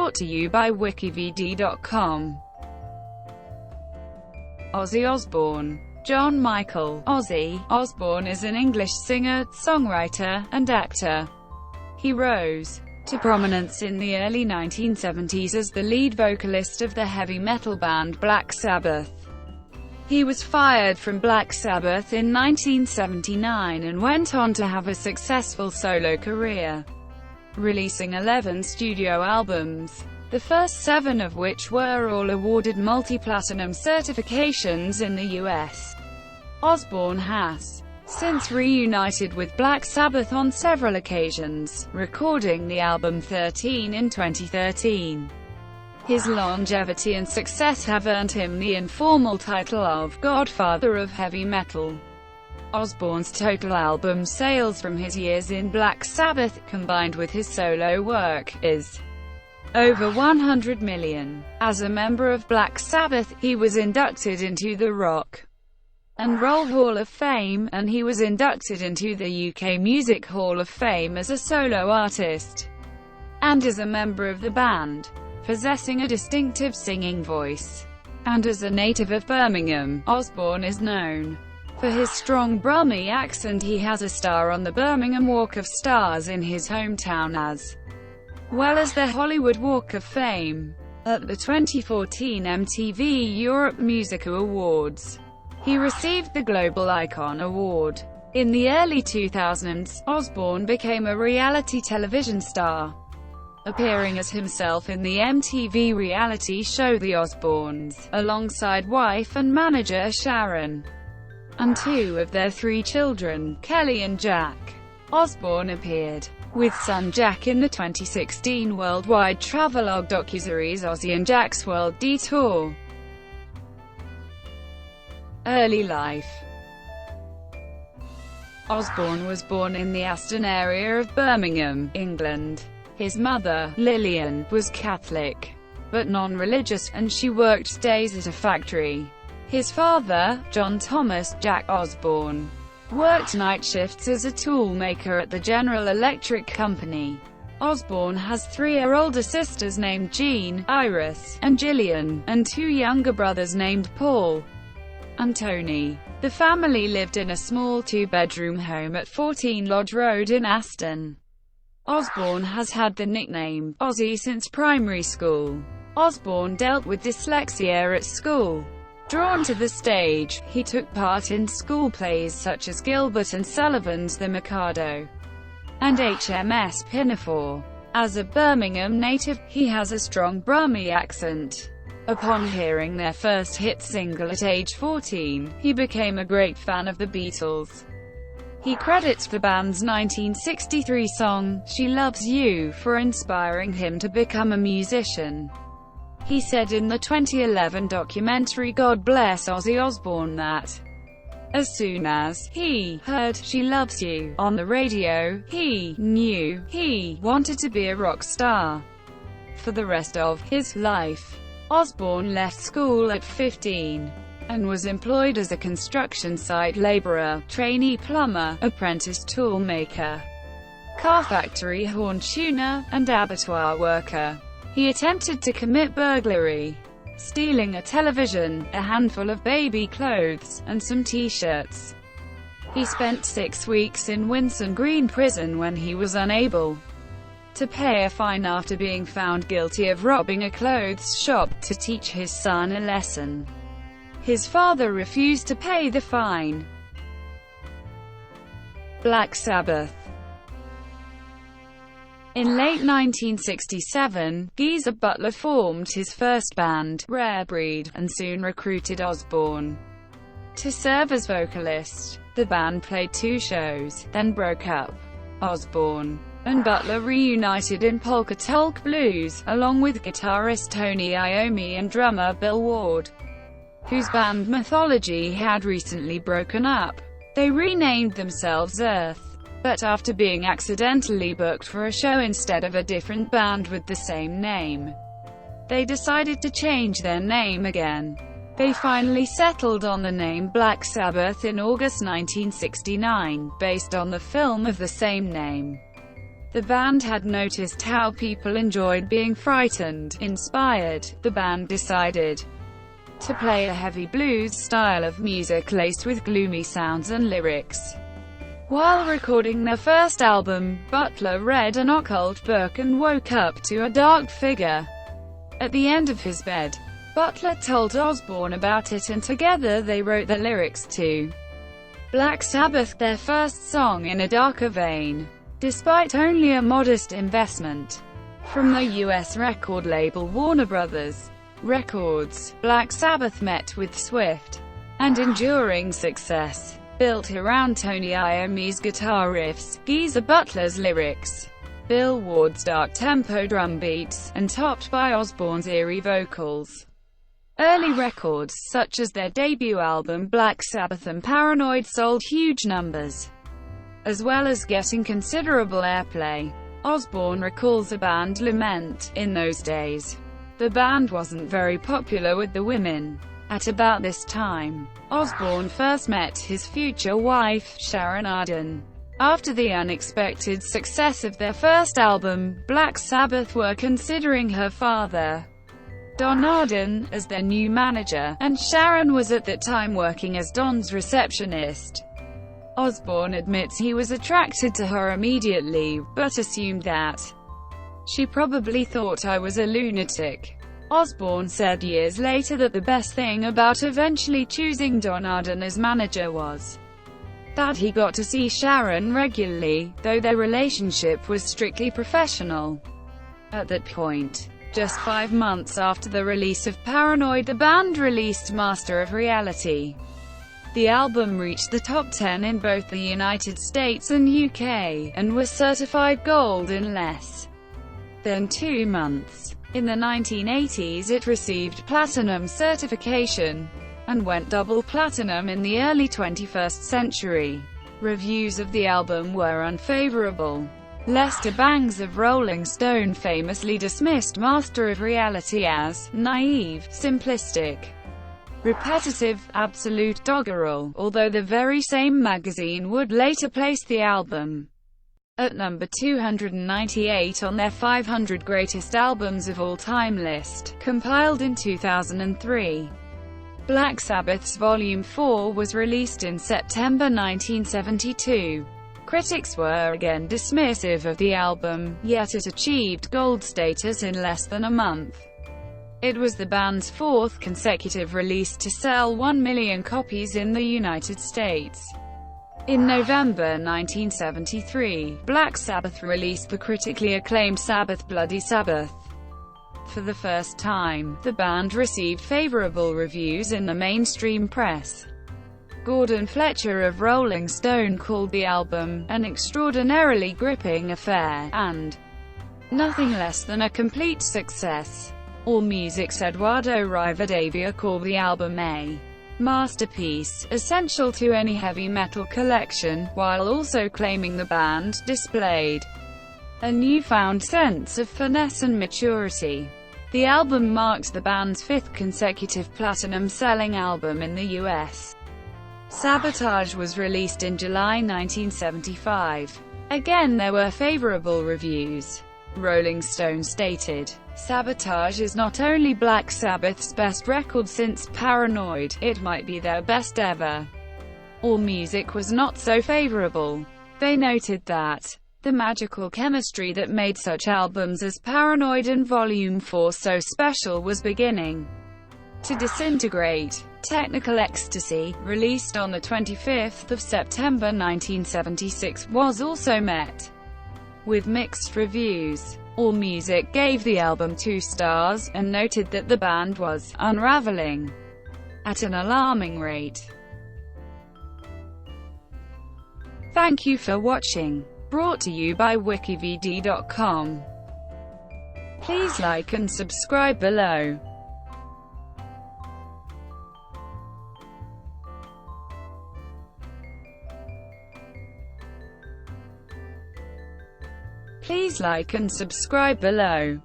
brought to you by WikiVidi.com. Ozzy Osbourne. John Michael Ozzy Osbourne is an English singer, songwriter, and actor. He rose to prominence in the early 1970s as the lead vocalist of the heavy metal band Black Sabbath. He was fired from Black Sabbath in 1979 and went on to have a successful solo career, releasing 11 studio albums, the first 7 of which were all awarded multi-platinum certifications in the US. Osbourne has since reunited with Black Sabbath on several occasions, recording the album 13 in 2013. His longevity and success have earned him the informal title of Godfather of Heavy Metal. Osbourne's total album sales from his years in Black Sabbath, combined with his solo work, is over 100 million. As a member of Black Sabbath, he was inducted into the Rock and Roll Hall of Fame, and he was inducted into the UK Music Hall of Fame as a solo artist, and as a member of the band. Possessing a distinctive singing voice, and as a native of Birmingham, Osbourne is known for his strong Brummie accent. He has a star on the Birmingham Walk of Stars in his hometown, as well as the Hollywood Walk of Fame. At the 2014 MTV Europe Music Awards, he received the Global Icon Award. In the early 2000s, Osbourne became a reality television star, appearing as himself in the MTV reality show The Osbournes, alongside wife and manager Sharon, and 2 of their 3 children, Kelly and Jack. Osbourne appeared with son Jack in the 2016 worldwide travelogue docuseries Ozzy and Jack's World Detour. Early life. Osbourne was born in the Aston area of Birmingham, England. His mother, Lillian, was Catholic, but non-religious, and she worked days at a factory. His father, John Thomas "Jack" Osbourne, worked night shifts as a tool maker at the General Electric Company. Osbourne has 3 older sisters named Jean, Iris, and Gillian, and 2 younger brothers named Paul and Tony. The family lived in a small 2-bedroom home at 14 Lodge Road in Aston. Osbourne has had the nickname Ozzy since primary school. Osbourne dealt with dyslexia at school. Drawn to the stage, he took part in school plays such as Gilbert and Sullivan's The Mikado and HMS Pinafore. As a Birmingham native, he has a strong Brummie accent. Upon hearing their first hit single at age 14, he became a great fan of the Beatles. He credits the band's 1963 song, She Loves You, for inspiring him to become a musician. He said in the 2011 documentary God Bless Ozzy Osbourne that, as soon as he heard She Loves You on the radio, he knew he wanted to be a rock star for the rest of his life. Osbourne left school at 15. And was employed as a construction site laborer, trainee plumber, apprentice tool maker, car factory horn tuner, and abattoir worker. He attempted to commit burglary, stealing a television, a handful of baby clothes, and some t-shirts. He spent 6 weeks in Winson Green Prison when he was unable to pay a fine after being found guilty of robbing a clothes shop to teach his son a lesson. His father refused to pay the fine. Black Sabbath. In late 1967, Geezer Butler formed his first band, Rare Breed, and soon recruited Osbourne to serve as vocalist. The band played 2 shows, then broke up. Osbourne and Butler reunited in Polka Tulk Blues, along with guitarist Tony Iommi and drummer Bill Ward, whose band Mythology had recently broken up. They renamed themselves Earth, but after being accidentally booked for a show instead of a different band with the same name, they decided to change their name again. They finally settled on the name Black Sabbath in August 1969, based on the film of the same name. The band had noticed how people enjoyed being frightened. Inspired, the band decided to play a heavy blues style of music laced with gloomy sounds and lyrics. While recording their first album, Butler read an occult book and woke up to a dark figure at the end of his bed. Butler told Osbourne about it, and together they wrote the lyrics to Black Sabbath, their first song in a darker vein. Despite only a modest investment from the U.S. record label Warner Brothers Records, Black Sabbath met with swift and enduring success. Built around Tony Iommi's guitar riffs, Geezer Butler's lyrics, Bill Ward's dark-tempo drum beats, and topped by Osbourne's eerie vocals. Early records, such as their debut album Black Sabbath and Paranoid, sold huge numbers, as well as getting considerable airplay. Osbourne recalls a band lament, "In those days, the band wasn't very popular with the women." At about this time, Osbourne first met his future wife, Sharon Arden. After the unexpected success of their first album, Black Sabbath were considering her father, Don Arden, as their new manager, and Sharon was at that time working as Don's receptionist. Osbourne admits he was attracted to her immediately, but assumed that she probably thought I was a lunatic. Osbourne said years later that the best thing about eventually choosing Don Arden as manager was that he got to see Sharon regularly, though their relationship was strictly professional. At that point, just 5 months after the release of Paranoid, the band released Master of Reality. The album reached the top 10 in both the United States and UK, and was certified gold in less than 2 months. In the 1980s it received platinum certification, and went double platinum in the early 21st century. Reviews of the album were unfavorable. Lester Bangs of Rolling Stone famously dismissed Master of Reality as naive, simplistic, repetitive, absolute doggerel, although the very same magazine would later place the album at number 298 on their 500 Greatest Albums of All Time list, compiled in 2003. Black Sabbath's Volume 4 was released in September 1972. Critics were again dismissive of the album, yet it achieved gold status in less than a month. It was the band's 4th consecutive release to sell 1 million copies in the United States. In November 1973, Black Sabbath released the critically acclaimed Sabbath Bloody Sabbath. For the first time, the band received favorable reviews in the mainstream press. Gordon Fletcher of Rolling Stone called the album an extraordinarily gripping affair, and nothing less than a complete success. AllMusic's Eduardo Rivadavia called the album a masterpiece, essential to any heavy metal collection, while also claiming the band displayed a newfound sense of finesse and maturity. The album marked the band's 5th consecutive platinum-selling album in the US. Sabotage was released in July 1975. Again there were favorable reviews. Rolling Stone stated, "Sabotage is not only Black Sabbath's best record since Paranoid, it might be their best ever." AllMusic was not so favorable. They noted that the magical chemistry that made such albums as Paranoid and Volume 4 so special was beginning to disintegrate. Technical Ecstasy, released on the 25th of September 1976, was also met with mixed reviews. AllMusic gave the album 2 stars, and noted that the band was unraveling at an alarming rate. Thank you for watching. Brought to you by WikiVidi.com. Please like and subscribe below. Please like and subscribe below.